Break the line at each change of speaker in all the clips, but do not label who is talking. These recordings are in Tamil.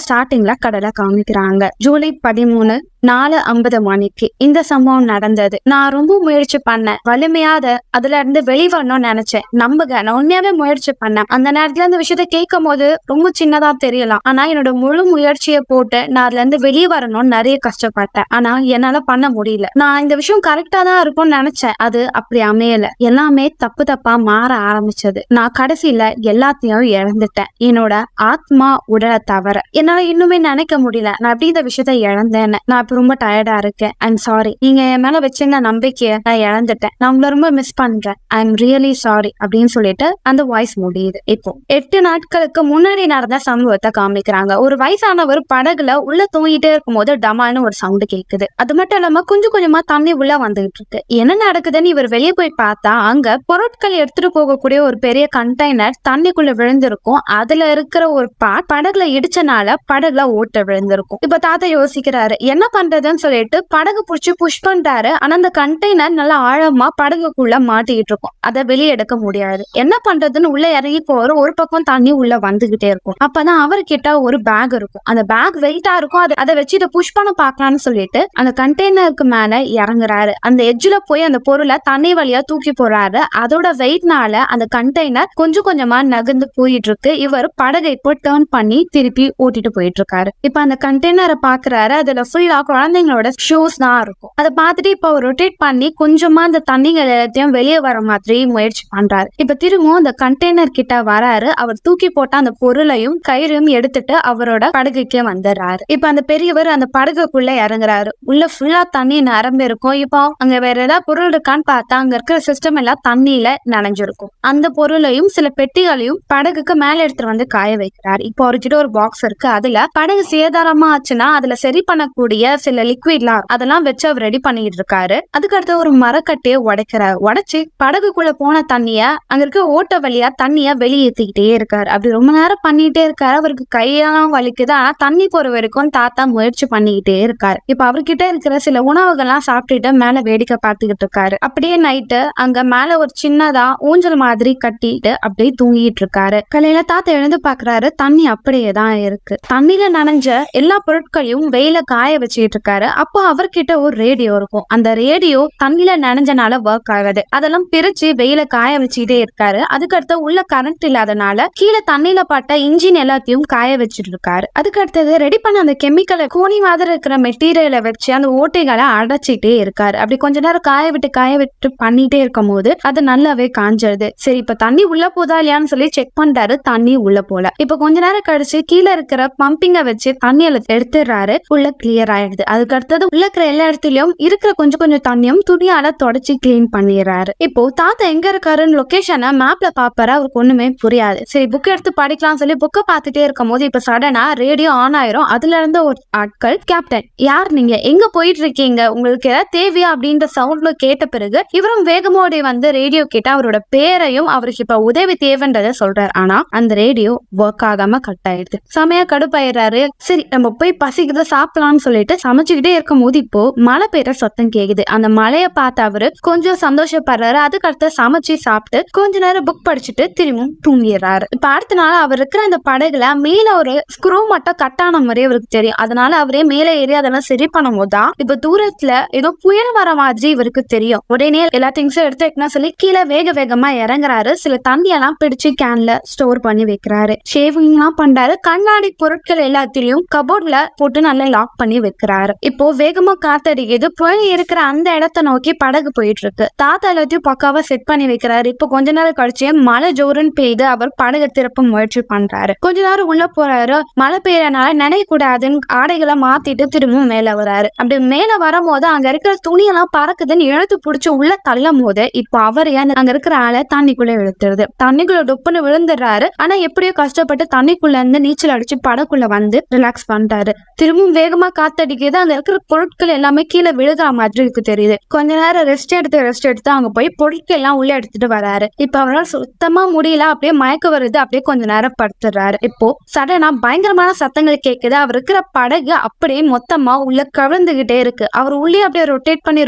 ஸ்டார்டிங்ல கடலை காமிக்கிறாங்க. ஜூலை 13 4:50 மணிக்கு இந்த சம்பவம் நடந்தது. நான் ரொம்ப முயற்சி பண்ணேன், வலிமையாத அதுல இருந்து வெளிவரணும்னு நினைச்சேன். நம்புங்க, நான் உண்மையாவே முயற்சி பண்ணேன். அந்த நேரத்துல இந்த விஷயத்த கேட்கும் போது ரொம்ப சின்னதா தெரியலாம், ஆனா என்னோட முழு முயற்சியை போட்டு நான் அதுல இருந்து வெளியே வரணும்னு நிறைய கஷ்டப்பட்டேன். ஆனா என்னால பண்ண முடியல. நான் இந்த விஷயம் கரெக்டா தான் இருக்கும்னு நினைச்சேன், அது அப்படி அமையல. எல்லாமே தப்பு தப்பா மாற ஆரம்பிச்சது. நான் கடைசியில எல்லாத்தையும் இழந்துட்டேன், என்னோட ஆத்மா உடலை தவிர. என்னால இன்னுமே நினைக்க முடியல நான் எப்படி இந்த விஷயத்த இழந்தேன்னு. நான் இப்ப ரொம்ப டயர்டா இருக்கேன். I'm sorry. நீங்க என் மேல வச்சிருந்த நம்பிக்கைய நான் இழந்துட்டேன். நான் உங்களை ரொம்ப மிஸ் பண்றேன். ஐம் ரியலி சாரி அப்படின்னு சொல்லிட்டு அந்த வாய்ஸ் முடியுது. இப்போ 8 நாட்களுக்கு முன்னாடி நடந்த சம்பவத்தை காமிக்கிறாங்க. ஒரு வயசானவர் படகுல உள்ள தூங்கிட்டே இருக்கும் போது டமான்னு ஒரு சவுண்ட் கேக்குது. அது மட்டும் இல்லாம கொஞ்சம் கொஞ்சமா தண்ணி உள்ள வந்துகிட்டு இருக்கு. என்ன நடக்குதுன்னு இவர் வெளியே போய் பார்த்தா அங்க பொருட்கள் எடுத்துட்டு போகக்கூடிய ஒரு பெரிய கண்டெய்னர் தண்ணிக்குள்ள விழுந்திருக்கும். அதுல இருக்கிற ஒரு படகுல இடிச்சனால படகுல ஓட்ட விழுந்திருக்கும். இப்ப தாத்தா யோசிக்கிறாரு என்ன பண்றதுன்னு சொல்லிட்டு படகு புடிச்சு புஷ் பண்றாரு. ஆனா அந்த கண்டெய்னர் நல்லா ஆழமா படகுக்குள்ள மாட்டிக்கிட்டு இருக்கும். அதை வெளியே எடுக்க முடியாது. என்ன பண்றதுன்னு உள்ள இறங்கி போற ஒரு பக்கம் தண்ணி உள்ள வந்துகிட்டே இருக்கும். அப்பதான் அவர்கிட்ட ஒரு பேக் இருக்கும். அந்த பேக் வெயிட்டா இருக்கும். அதை வச்சு இதை புஷ் பண்ண பாக்கலாம்னு சொல்லிட்டு அந்த கண்டெய்னருக்கு மேல இறங்குறாரு. அந்த எட்ஜ்ல போய் அந்த பொருளை தண்ணி வழியா தூக்கி போறாரு. அதோட வெயிட்னால அந்த கண்டெய்னர் கொஞ்சம் கொஞ்சமா நகர்ந்து போயிட்டு இருக்கு. இவர் படகை இப்போ டர்ன் பண்ணி திருப்பி ஓட்டிட்டு போயிட்டு இருக்காரு. இப்ப அந்த கண்டெய்னரை பாக்குறாரு. அதுல ஃபுல்லா குழந்தைங்களோட ஷூஸ் தான் இருக்கும். அதை பார்த்துட்டு இப்ப அவர் ரொட்டேட் பண்ணி கொஞ்சமா அந்த தண்ணிகள் எல்லாத்தையும் வெளியே வர மாதிரி முயற்சி பண்றாரு. இப்ப திரும்பவும் அந்த கண்டெய்னர் கிட்ட வராரு. அவர் தூக்கி போட்ட அந்த பொருளையும் கயிறையும் எடுத்துட்டு அவரோட படகுக்கே வந்துடுறாரு. இப்ப அந்த பெரியவர் அந்த படகுக்குள்ள இறங்குறாரு. உள்ள ஃபுல்லா தண்ணி நிரம்பி இருக்கும். இப்போ அங்க வேற ஏதாவது பொருள் இருக்கான்னு பார்த்தா அங்க இருக்கிற சிஸ்டம் எல்லாம் தண்ணியில நனைஞ்சிருக்கும். அந்த பொருளையும் சில பெட்டிகளையும் படகுக்கு மேல எடுத்துட்டு வந்து காய வைக்கிறாரு. இப்போ அவர்கிட்ட ஒரு பாக்ஸ் இருக்கு. அதுல படகு சேதாரமா ஆச்சுன்னா அதுல சரி பண்ணக்கூடிய சில லிக்விட்லாம் அதெல்லாம் வச்சு அவர் ரெடி பண்ணிட்டு இருக்காரு. அதுக்கடுத்து ஒரு மரக்கட்டையை உடைக்கிறாரு. உடைச்சு படகுக்குள்ள போன தண்ணிய அங்க இருக்க ஓட்ட வழியா தண்ணிய வெளியேற்றிக்கிட்டே இருக்காரு. அப்படி ரொம்ப நேரம் பண்ணிட்டே இருக்காரு. அவருக்கு கையெல்லாம் வலிக்குது. ஆனா தண்ணி போற வரைக்கும் தாத்தா முயற்சி பண்ணிக்கிட்டே இருக்காரு. இப்ப அவர்கிட்ட இருக்கிற சில உணவுகள்லாம் சாப்பிட்டுட்டு மேல வேடிக்கை பார்த்துக்கிட்டு இருக்காரு. அப்படியே நைட்டு அங்க மேல ஒரு சின்னதா ஊஞ்சல் மாதிரி கட்டிட்டு அப்படியே தூங்கிட்டு இருக்காரு. காலையில தாத்தா எழுந்து பாக்குறாரு. தண்ணி அப்படியே தான் இருக்கு. தண்ணியில நனைஞ்ச எல்லா பொருட்களையும் வெயில காய வச்சுட்டு இருக்காரு. அப்போ அவர்கிட்ட ஒரு ரேடியோ இருக்கும். அந்த ரேடியோ தண்ணியில நனைஞ்சனால ஒர்க் ஆகுது. அதெல்லாம் பிரிச்சு வெயில காய வச்சுட்டே இருக்காரு. அதுக்கடுத்து உள்ள கரண்ட் இல்லாதனால கீழே தண்ணியில பட்ட இன்ஜின் எல்லாத்தையும் காய வச்சுட்டு இருக்காரு. அதுக்கடுத்தது ரெடி பண்ண அந்த கெமிக்கலை கோணி மாதிரி இருக்கிற மெட்டீரியலை வச்சு அந்த ஓட்டைகளை அடைச்சிட்டே இருக்காரு. அப்படி கொஞ்ச நேரம் காய விட்டு பண்ணிட்டே இருக்கும் போது அது நல்லாவே காஞ்சிருது. சரி, இப்ப தண்ணி உள்ள போதா இல்லையான்னு சொல்லி செக் பண்றாரு. தண்ணி உள்ள போல. இப்ப கொஞ்ச நேரம் கழிச்சு கீழே இருக்கிற பம்பிங்க வச்சு தண்ணியில எடுத்துடுறாரு. உள்ள கிளியர் ஆயிடுது. அதுக்கு அடுத்தது உள்ள இருக்கிற எல்லா இடத்துலயும் இருக்கிற கொஞ்சம் கொஞ்சம் தண்ணியும் துணியால தொடச்சி கிளீன் பண்ணிடுறாரு. இப்போ தாத்தா எங்க இருக்காருன்னு லொகேஷனை மேப்ல பாப்பாரு. அவருக்கு ஒண்ணுமே புரியாது. சரி, புக் எடுத்து படிக்கலாம் சொல்லி புக்கை பார்த்துட்டே இருக்கும் போது இப்ப சடனா ரேடியோ ஆன் ஆயிரும். அதுல இருந்து ஒரு ஆட்கள், கேப்டன் யார் நீங்க, எங்க போயிட்டு இருக்கீங்க, உங்களுக்கு ஏதாவது தேவையா அப்படின்ற சவுண்ட்ல கேட்ட பிறகு இவரும் வேகமோட வந்து ரேடியோ கேட்ட அவரோட பேரையும் அவருக்கு இப்ப உதவி தேவைன்றத சொல்றாரு. ஆனா அந்த ரேடியோ ஒர்க் ஆகாம கட் ஆயிடுது. செமையா கடுப்பாயிடுறாரு. சரி, நம்ம போய் பசிக்குது சாப்பிடலாம்னு சொல்லிட்டு சமைச்சுக்கிட்டே இருக்கும் போது இப்போ மழை பெய்யற சத்தம் கேக்குது. அந்த மழையை பார்த்து அவரு கொஞ்சம் சந்தோஷப்படுறாரு. அதுக்கடுத்து சமைச்சு சாப்பிட்டு கொஞ்ச நேரம் புக் படிச்சுட்டு திரும்பவும் தூங்கிடுறாரு. இப்ப அடுத்த நாள் அவர் இருக்கிற அந்த படகுல மேல ஒரு ஸ்க்ரூ மட்டும் கட்டான மாதிரி அவருக்கு தெரியும். அதனால அவரே மேல ஏறி அதெல்லாம் சரி பண்ணும் போதுதான் இப்ப தூரத்துல ஏதோ புயல் வர மாதிரி இவருக்கு தெரியும். உடனே எல்லா திங்ஸும் எடுத்து வைக்கணும் சொல்லி கீழே வேகமா இறங்குறாரு. சில தண்ணியெல்லாம் பிடிச்சு கேன்ல ஸ்டோர் பண்ணி வைக்கிறாரு. ஷேவிங் எல்லாம் பண்றாரு. கண்ணாடி பொருட்கள் எல்லாத்திலையும் கபோர்ட்ல போட்டு நல்லா லாக் பண்ணி வைக்கிறாரு. இப்போ வேகமா காத்தடிக்குது. புயல் இருக்கிற அந்த இடத்த நோக்கி படகு போயிட்டு இருக்கு. தாத்தா எல்லாத்தையும் பக்காவா செட் பண்ணி வைக்கிறாரு. இப்போ கொஞ்ச நேரம் கழிச்சு மழை ஜோருன்னு பெய்து. அவர் படகு திருப்ப முயற்சி பண்றாரு. கொஞ்ச நேரம் உள்ள போறாரு. மழை பெய்யறனால நினைக்கூடாதுன்னு ஆடைகளை மாத்திட்டு திரும்பவும் மேல வராரு. அப்படி மேல வரும்போது அங்க இருக்கிற துணியெல்லாம் பறக்குதுன்னு இழுத்து பிடிச்சு உள்ள தள்ளும் போது இப்போ அவரையா அங்க இருக்கிற ஆளை தண்ணிக்குள்ள இழுத்துருது. தண்ணிக்குள்ள டொப்புன்னு விழுந்துடுறாரு. ஆனா எப்படியோ கஷ்டப்பட்டு தண்ணிக்குள்ள இருந்து நீச்சல் அடிச்சு படக்குள்ள வந்து ரிலாக்ஸ் பண்றாரு. திரும்பவும் வேகமா காத்தடிக்குது. காமிக்குது அங்க இருக்கிற பொருட்கள் எல்லாமே கீழே விழுகிற மாதிரி இருக்கு தெரியுது. கொஞ்ச நேரம் ரெஸ்ட் எடுத்து அங்க போய் பொருட்கள் எல்லாம் உள்ள எடுத்துட்டு வராரு. இப்ப அவரால் சுத்தமா முடியல, அப்படியே மயக்க வருது, அப்படியே கொஞ்ச நேரம் படுத்துறாரு. இப்போ சடனா பயங்கரமான சத்தங்கள் கேக்குது. அவர் இருக்கிற படகு அப்படியே மொத்தமா உள்ள கவிழ்ந்துகிட்டே இருக்கு. அவர் உள்ளே அப்படியே ரொட்டேட் பண்ணி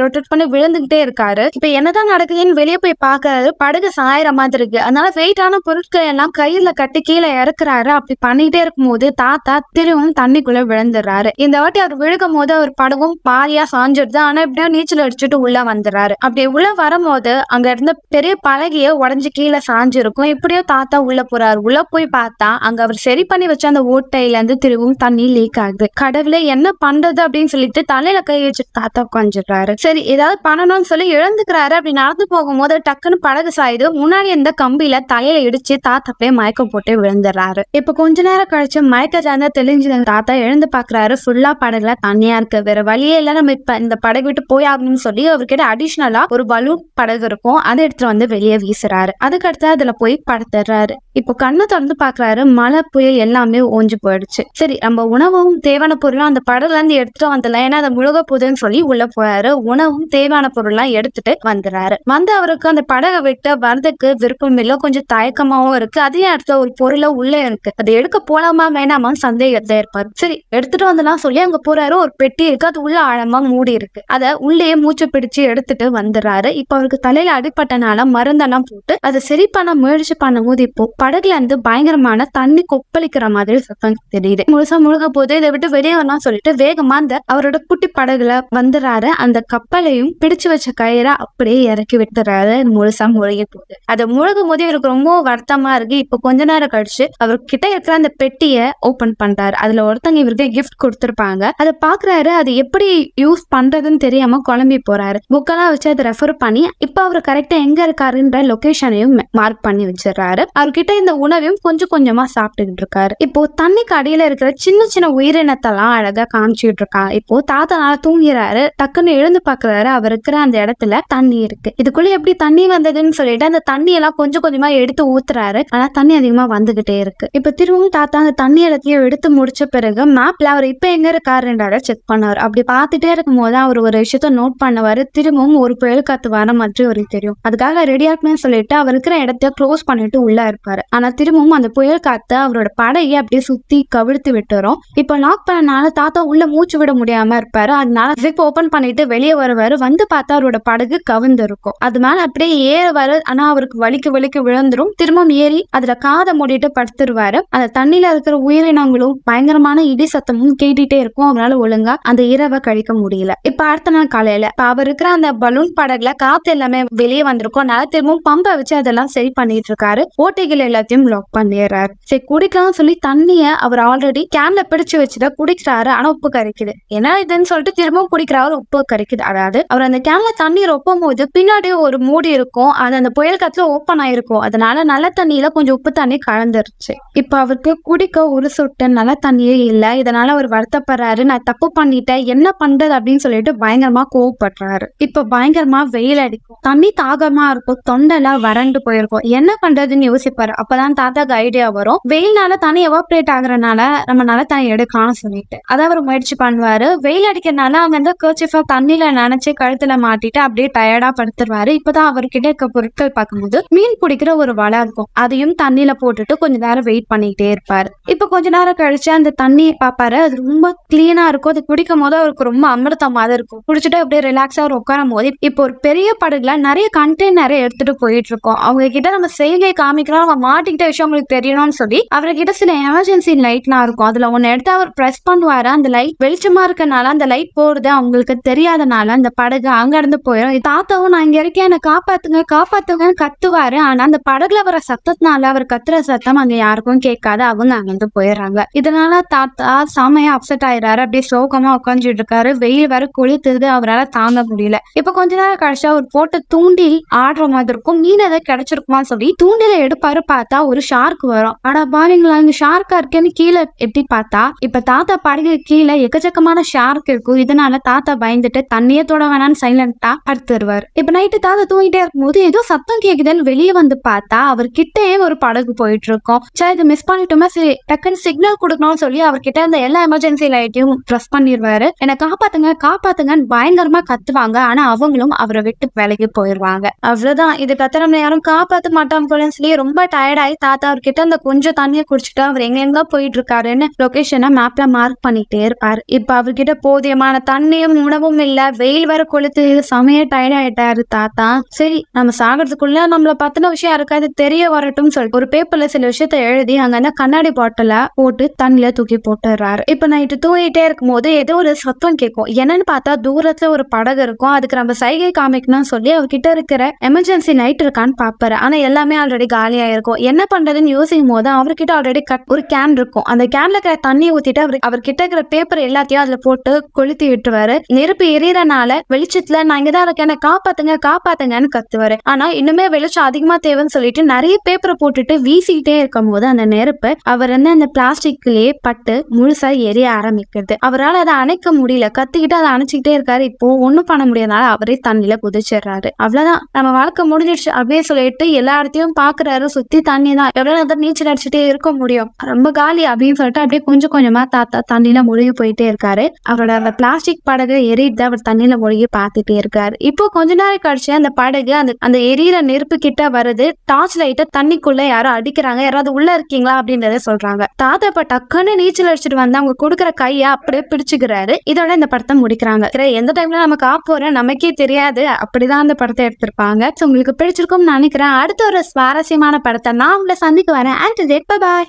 விழுந்துகிட்டே இருக்காரு. இப்ப என்னதான் நடக்குதுன்னு வெளியே போய் பாக்குறாரு. படகு சாயிற மாதிரி இருக்கு. அதனால வெயிட்டான பொருட்கள் எல்லாம் கையில கட்டி கீழே இறக்குறாரு. அப்படி பண்ணிட்டே இருக்கும் போது தாத்தா திரும்பவும் தண்ணிக்குள்ள விழுந்துடுறாரு. இந்த வாட்டி அவர் விழுகும் போது அவர் படகும் பாதியா சாஞ்சிடுது. ஆனா எப்படியோ நீச்சல் அடிச்சுட்டு உள்ள வந்துடுறாரு. அப்படி உள்ள வரும்போது அங்க இருந்த பெரிய பலகைய உடஞ்சு கீழே சாஞ்சிருக்கும். இப்படியோ தாத்தா உள்ள போறாரு. உள்ள போய் பார்த்தா அங்க அவர் சரி பண்ணி வச்ச அந்த ஓட்டையில இருந்து திரும்பவும் தண்ணி லீக் ஆகுது. கடவுளே என்ன பண்றது அப்படின்னு சொல்லிட்டு தலையில கை வச்சுட்டு தாத்தா உட்காந்துடுறாரு. சரி ஏதாவது பண்ணணும்னு சொல்லி எழுந்துக்கிறாரு. அப்படி நடந்து போகும்போது டக்குன்னு படகு சாயுது. முன்னாடி இருந்த கம்பியில தலையில இடிச்சு தாத்தா அப்படியே மயக்கம் போட்டு விழுந்துடுறாரு. இப்ப கொஞ்ச நேரம் கழிச்சு மயக்க தெளிஞ்சு தாத்தா எழுந்து பாக்குறாரு. ஃபுல்லா படகுல தண்ணியா இருக்கு. வேற வழியே இல்ல, நம்ம இப்ப இந்த படகு விட்டு போய் ஆகணும்னு சொல்லி அவர்கிட்ட அடிஷனலா ஒரு பலூன் படகு இருக்கும், அதை எடுத்துட்டு வந்து வெளியே வீசுறாரு. அதுக்கடுத்து அதுல போய் படுத்துறாரு. இப்போ கண்ணை திறந்து பாக்குறாரு. மழை புயல் எல்லாமே ஓஞ்சு போயிடுச்சு. சரி நம்ம உணவும் தேவையான பொருளும் அந்த படகுல இருந்து எடுத்துட்டு வந்துடலாம், ஏன்னா அதை முழுக போகுதுன்னு சொல்லி உள்ள போறாரு. உணவும் தேவையான பொருள் எல்லாம் எடுத்துட்டு வந்துடுறாரு. வந்து அவருக்கு அந்த படகை விட்டு வரதுக்கு விருப்பம் இல்லை, கொஞ்சம் தயக்கமாவும் இருக்கு. அதையும் அடுத்த ஒரு பொருளை உள்ள இருக்கு, அதை எடுக்க போலாமா வேணாமான்னு சந்தேகத்தை இருப்பாரு. சரி எடுத்துட்டு வந்தலாம் சொல்லி அங்க போறாரு. ஒரு பெட்டி இருக்கு, அது உள்ள ஆழமா மூடி இருக்கு. அதை உள்ளே மூச்சு பிடிச்சு எடுத்துட்டு வந்துடுறாரு. இப்ப அவருக்கு தலையில அடிப்பட்டனால மருந்தெல்லாம் போட்டு அதை சரி பண்ண முயற்சி பண்ணும்போது இப்போ படகுல இருந்து பயங்கரமான தண்ணி கொப்பளிக்கிற மாதிரி சத்தம் தெரியுது. முழுசா முழுக போது இதை விட்டு வெளியே வரலாம் சொல்லிட்டு வேகமா அந்த அவரோட குட்டி படகுல வந்துடுறாரு. அந்த கப்பலையும் பிடிச்சு வச்ச கயிறை அப்படியே இறக்கி விட்டுறாரு. முழுசா முழுகி போகுது. அதை முழுகும் போது இவருக்கு ரொம்ப வருத்தமா இருக்கு. இப்ப கொஞ்ச நேரம் கழிச்சு அவர்கிட்ட இருக்கிற அந்த பெட்டியை ஓபன் பண்றாரு. அதுல ஒருத்தங்க இவருக்கு கிஃப்ட் கொடுத்திருப்பாங்க. அதை பாக்குறாரு. அது எப்படி யூஸ் பண்றதுன்னு தெரியாம குழம்பி போறாரு. புக்கெல்லாம் வச்சு அதை ரெஃபர் பண்ணி இப்ப அவர் கரெக்டா எங்க இருக்காருன்ற லொகேஷனையும் மார்க் பண்ணி வச்சிடறாரு. அவர்கிட்ட இந்த உணவையும் கொஞ்சம் கொஞ்சமா சாப்பிட்டுக்கிட்டு இருக்காரு. இப்போ தண்ணிக்கு அடியில இருக்கிற சின்ன சின்ன உயிரினத்தெல்லாம் அழகா காமிச்சுட்டு இருக்காங்க. இப்போ தாத்தா நாளா தூங்கிறாரு. டக்குன்னு எழுந்து பாக்குறாரு. அவர் இருக்கிற அந்த இடத்துல தண்ணி இருக்கு. இதுக்குள்ள எப்படி தண்ணி வந்ததுன்னு சொல்லிட்டு அந்த தண்ணி எல்லாம் கொஞ்சம் கொஞ்சமா எடுத்து ஊத்துறாரு. ஆனா தண்ணி அதிகமா வந்துகிட்டே இருக்கு. இப்ப திரும்பவும் தாத்தா அந்த தண்ணி எல்லாத்தையும் எடுத்து முடிச்ச பிறகு மேப்ல அவர் இப்ப எங்க இருக்காருன்றத செக் பண்ணாரு. அப்படி பார்த்துட்டே இருக்கும் போது அவர் ஒரு விஷயத்த நோட் பண்ணுவாரு. திரும்பவும் ஒரு புயல் காத்து வர மாதிரி அவருக்கு தெரியும். அதுக்காக ரெடியா இருக்குன்னு சொல்லிட்டு அவர் இருக்கிற இடத்த க்ளோஸ் பண்ணிட்டு உள்ள இருப்பாரு. ஆனா திரும்பவும் அந்த புயல் காத்து அவரோட படையை அப்படியே சுத்தி கவிழ்த்து விட்டுரும். இப்ப லாக் பண்ணனால தாத்தா உள்ள மூச்சு விட முடியாம இருப்பாரு. அதனால ஜிப் ஓபன் பண்ணிட்டு வெளியே வருவாரு. வந்து பார்த்தா அவரோட படகு கவிழ்ந்து இருக்கும். அது மேல அப்படியே ஏறுவாரு. ஆனா அவருக்கு வலிக்கு விழுந்துரும். திரும்பவும் ஏறி அதுல காதை மூடிட்டு படுத்துருவாரு. அந்த தண்ணியில இருக்கிற உயிரினங்களும் பயங்கரமான இடி சத்தமும் கேட்டுட்டே இருக்கும். அவரால் ஒழுங்கா அந்த இரவை கழிக்க முடியல. இப்ப அடுத்த நாள் காலையில அவர் இருக்கிற அந்த பலூன் படகுல காத்து எல்லாமே வெளியே வந்திருக்கும். அதனால திரும்பவும் பம்பை வச்சு அதெல்லாம் சரி பண்ணிட்டு இருக்காரு. ஓட்டைகள் எல்லாத்தையும் லாக் பண்ணிடுறாரு. சரி குடிக்கலாம் சொல்லி தண்ணிய அவர் ஆல்ரெடி கேன்ல பிடிச்சு வச்சுதான் குடிக்கிறாரு. ஆனா உப்பு கரைக்குது. ஏன்னா இதுன்னு சொல்லிட்டு திரும்பவும் குடிக்கிறாரு. உப்பு கரைக்குது. அதாவது அவர் அந்த கேன்ல தண்ணி ரொப்பும் போது பின்னாடி ஒரு மூடி இருக்கும். அது அந்த புயல் காத்துல ஓப்பன் ஆயிருக்கும். அதனால நல்ல தண்ணியில கொஞ்சம் உப்பு தண்ணி கலந்துருச்சு. இப்ப அவருக்கு குடிக்க ஒரு சொட்டு நல்ல தண்ணியே இல்ல. இதனால அவர் வருத்தப்படுறாரு. நான் தப்பு பண்ணிட்டேன், என்ன பண்றது அப்படின்னு சொல்லிட்டு பயங்கரமா கோவப்படுறாரு. இப்ப பயங்கரமா வெயில் அடிக்கும். தண்ணி தாகமா இருக்கும். தொண்டெல்லாம் வறண்டு போயிருக்கும். என்ன பண்றதுன்னு யோசிப்பாரு. அப்பதான் தாத்தாக்கு ஐடியா வரும். வெயில்னால தண்ணி எவாப்ரேட் ஆகுறதுனால நம்ம நல்ல தண்ணி எடுக்கலாம்னு சொல்லிட்டு அதை அவர் முயற்சி பண்ணுவாரு. வெயில் அடிக்கிறதுனால அவங்க வந்து கர்ச்சிஃபா தண்ணியில நினைச்சு கழுத்துல மாட்டிட்டு அப்படியே டயர்டா படுத்துருவாரு. இப்பதான் அவர்கிட்ட இருக்க பொருட்கள் பார்க்கும்போது மீன் பிடிக்கிற ஒரு வலை இருக்கும். அதையும் தண்ணியில போட்டுட்டு கொஞ்ச நேரம் வெயிட் பண்ணிக்கிட்டே இருப்பாரு. இப்ப கொஞ்ச நேரம் கழிச்சு அந்த தண்ணியை பாப்பாரு. அது ரொம்ப கிளீனா இருக்கும். அது குடிக்கும் போது அவருக்கு ரொம்ப அமிர்தமா தான் இருக்கும். குடிச்சிட்டு அப்படியே ரிலாக்ஸா அவர் உட்காரும் போது இப்போ ஒரு பெரிய படகுல நிறைய கண்டெய்னர் எடுத்துட்டு போயிட்டு இருக்கோம். அவங்க கிட்ட நம்ம செய்கை காமிக்கிறோம். அவங்க மாட்டிக்கிட்ட விஷயம் உங்களுக்கு தெரியணும்னு சொல்லி அவர்கிட்ட சில எமர்ஜென்சி லைட்லாம் இருக்கும். அதுல ஒன்னு எடுத்து அவர் பிரஸ் பண்ணுவாரு. அந்த லைட் வெளிச்சமா இருக்கனால அந்த லைட் போறது அவங்களுக்கு தெரியாதனால அந்த படகு அங்க இருந்து போயிடும். தாத்தாவும் நான் இங்க இருக்கேன், என்ன காப்பாத்துங்க கத்துவாரு. ஆனா அந்த படகுல வர சத்தத்தினால அவர் கத்துற சத்தம் அங்க யாருக்கும் கேட்காது. அவங்க அங்கிருந்து போயிடுறாங்க. இதனால தாத்தா செமையா அப்செட் ஆயிடுறாரு. அப்படியே சோகமா உட்காந்துட்டு இருக்காரு. வெயில் வர கொளுத்துது. அவரால் தாங்க முடியல. இப்ப கொஞ்ச நேரம் கழிச்சா அவர் போட்டு தூண்டில் ஆடுற மாதிரி இருக்கும். மீன் எதை கிடைச்சிருக்குமான்னு சொல்லி தூண்டில எடுப்பாரு. பார்த்தா ஒரு ஷார்க் வரும். ஆனா பாருங்களா இங்க ஷார்க்கா இருக்கேன்னு கீழே எப்படி பார்த்தா இப்ப தாத்தா படகு கீழே எக்கச்சக்கமான ஷார்க் இருக்கும். இதனால தாத்தா பயந்துட்டு தண்ணியே தொட வேணான்னு சைலண்டா படுத்துருவாரு. இப்ப நைட்டு தாத்தா தூங்கிட்டே இருக்கும்போது ஏதோ சத்தம் கேக்குதுன்னு வெளியே வந்து பார்த்தா அவர் கிட்டே ஒரு படகு போயிட்டு இருக்கோம். சரி இது மிஸ் பண்ணிட்டோமே, சரி டக்குன்னு சிக்னல் கொடுக்கணும்னு சொல்லி அவர்கிட்ட அந்த எல்லா எமர்ஜென்சி லைட்டையும் ப்ரெஸ் ஆஃப் பண்ணிடுவாரு. என்ன காப்பாத்துங்க காப்பாத்துங்கன்னு பயங்கரமா கத்துவாங்க. ஆனா அவங்களும் அவரை விட்டு விலகி போயிருவாங்க. அவ்வளவுதான், இது கத்துறவங்க யாரும் காப்பாத்த மாட்டாங்க போலன்னு சொல்லி ரொம்ப டயர்டாயி தாத்தா அவர்கிட்ட அந்த கொஞ்சம் தண்ணியை குடிச்சிட்டு அவர் எங்க போயிட்டு இருக்காருன்னு லொகேஷனை மேப்ல மார்க் பண்ணிட்டே இருப்பாரு. இப்ப அவர்கிட்ட போதியமான தண்ணியும் உணவும் இல்ல, வெயில் வர கொளுத்து, சமய டயர்ட் ஆயிட்டாரு தாத்தா. சரி, நம்ம சாகிறதுக்குள்ள நம்மள பத்தின விஷயம் யாருக்காவது தெரிய வரட்டும் சொல்லிட்டு ஒரு பேப்பர்ல சில விஷயத்த எழுதி அங்க கண்ணாடி பாட்டில போட்டு தண்ணியில தூக்கி போட்டுறாரு. இப்ப நைட்டு தூங்கிட்டே இருக்கும் போது ஏதோ ஒரு சத்தம் கேட்கும். என்னன்னு பார்த்தா தூரத்துல ஒரு படகு இருக்கும். அதுக்கு நம்ம சைகை காமிக்கணும்னு சொல்லி அவர்கிட்ட இருக்கிற எமர்ஜென்சி லைட் இருக்கான்னு பாப்பாரு. ஆனா எல்லாமே ஆல்ரெடி காலியா இருக்கும். என்ன பண்றதுன்னு யோசிக்கும் போது அவர்கிட்ட ஆல்ரெடி ஒரு கேன் இருக்கும். அந்த கேன்ல இருக்கிற தண்ணி ஊத்திட்டு அவர்கிட்ட இருக்கிற பேப்பர் எல்லாத்தையும் அதுல போட்டு கொளுத்தி விட்டுருவாரு. நெருப்பு எரியறனால வெளிச்சத்துல நான் இங்கதான் இருக்கேன், காப்பாத்துங்க காப்பாத்துங்கன்னு கத்துவாரு. ஆனா இன்னுமே வெளிச்சம் அதிகமா தேவைன்னு சொல்லிட்டு நிறைய பேப்பரை போட்டுட்டு வீசிக்கிட்டே இருக்கும் போது அந்த நெருப்பு அவர் அந்த பிளாஸ்டிக்லயே பட்டு முழுசா எரிய ஆரம்பிக்கிறது. அவரால் அதை அணைக்க முடியல. கத்திக்கிட்டு அதை அணைச்சிக்கிட்டே இருக்காரு. இப்போ ஒண்ணும் பண்ண முடியாதனால அவரே தண்ணியில குதிச்சிடுறாரு. அவ்வளவுதான், நம்ம வாழ்க்கை முடிஞ்சிடுச்சு அப்படியே சொல்லிட்டு எல்லா இடத்தையும் பாக்குறாரு. சுத்தி தண்ணி தான், எவ்வளவு நேரம் நீச்சல் அடிச்சுட்டே இருக்க முடியும், ரொம்ப காலி அப்படின்னு சொல்லிட்டு அப்படியே கொஞ்சம் கொஞ்சமா தாத்தா தண்ணியில மூழ்கி போயிட்டே இருக்காரு. அவரோட அந்த பிளாஸ்டிக் படகு எரிட்டு அவர் தண்ணியில மூழ்கி பார்த்துட்டே இருக்காரு. இப்போ கொஞ்ச நேரம் கழிச்சு அந்த படகு அந்த எரியிற நெருப்பு கிட்ட வருது. டார்ச் லைட்ட தண்ணிக்குள்ள யாரும் அடிக்கிறாங்க, யாராவது உள்ள இருக்கீங்களா அப்படின்றத சொல்றாங்க. தாத்தா இப்ப டக்குன்னு நீச்சல் அடிச்சுட்டு வந்து அவங்க கொடுக்குற கைய அப்படியே பிடிச்சுக்கிறாரு. இதோட இந்த படத்தை முடிக்கிறாங்க. எந்த டைம்ல நம்ம காப்போற நமக்கே தெரியாது, அப்படிதான் அந்த படத்தை எடுத்திருப்பாங்க. உங்களுக்கு பிடிச்சிருக்கும்னு நினைக்கிறேன். அடுத்த ஒரு சுவாரஸ்யமான படத்தை நான் உங்களை சந்திக்க வரேன். And bye bye.